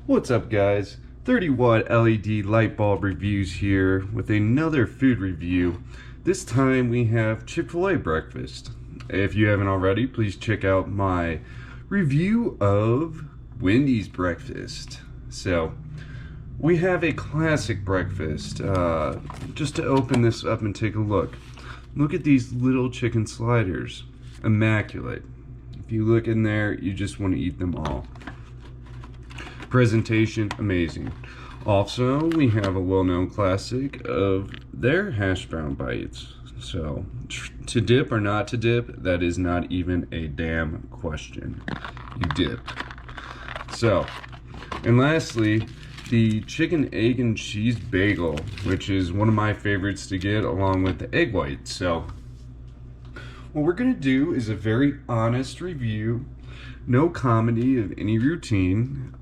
What's up, guys? 30-watt LED light bulb reviews here with another food review. This time we have Chick-fil-A breakfast. If you haven't already, please check out my review of Wendy's breakfast. So we have a classic breakfast. Just to open this up and take a look. Look at these little chicken sliders. Immaculate. If you look in there, you just want to eat them all. Presentation, amazing. Also, we have a well-known classic of their hash brown bites. So, to dip or not to dip, that is not even a damn question. You dip. So, and lastly, the chicken, egg, and cheese bagel, which is one of my favorites to get along with the egg whites. So, what we're going to do is a very honest review. No comedy of any routine.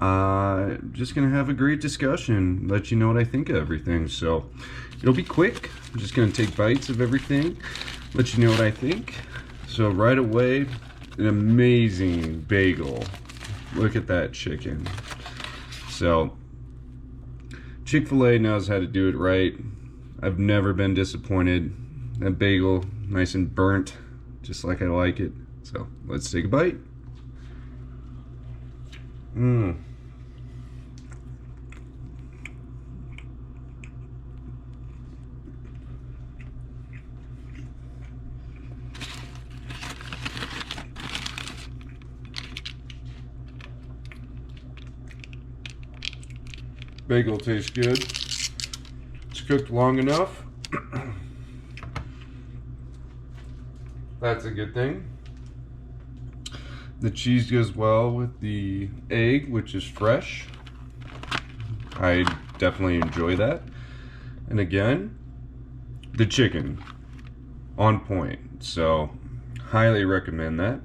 Just gonna have a great discussion, let you know what I think of everything. So it'll be quick. I'm just gonna take bites of everything, let you know what I think. So right away, an amazing bagel. Look at that chicken. So Chick-fil-A knows how to do it right. I've never been disappointed. That bagel, nice and burnt, just like I like it. So let's take a bite. Bagel tastes good. It's cooked long enough. That's a good thing. The cheese goes well with the egg, which is fresh. I definitely enjoy that. And again, the chicken, on point. So, highly recommend that.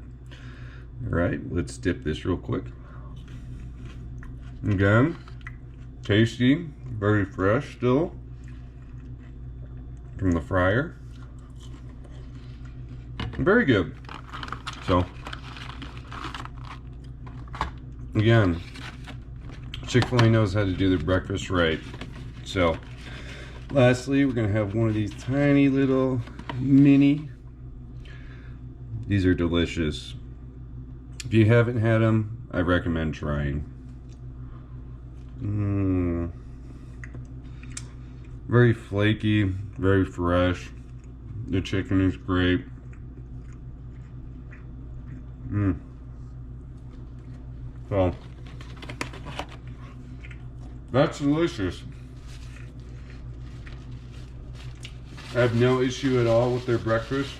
Alright, let's dip this real quick. Again, tasty, very fresh still from the fryer. Very good. So, again, Chick-fil-A knows how to do their breakfast right. So, lastly, we're going to have one of these tiny little mini. These are delicious. If you haven't had them, I recommend trying. Very flaky, very fresh. The chicken is great. So, that's delicious. I have no issue at all with their breakfast.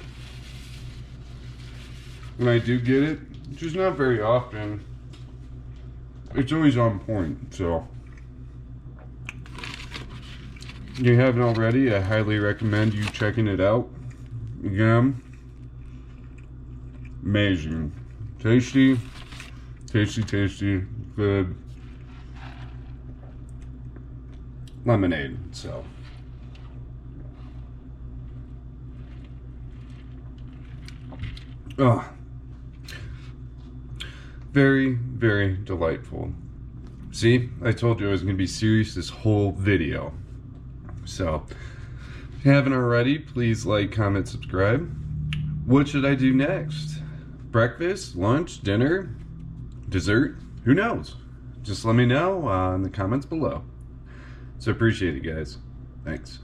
When I do get it, which is not very often, it's always on point. So, if you haven't already, I highly recommend you checking it out. Again, amazing. Tasty. Tasty, good. Lemonade, so. Oh. Very, very delightful. See, I told you I was going to be serious this whole video. So, if you haven't already, please like, comment, subscribe. What should I do next? Breakfast, lunch, dinner? Dessert? Who knows? Just let me know in the comments below. So appreciate it, guys. Thanks.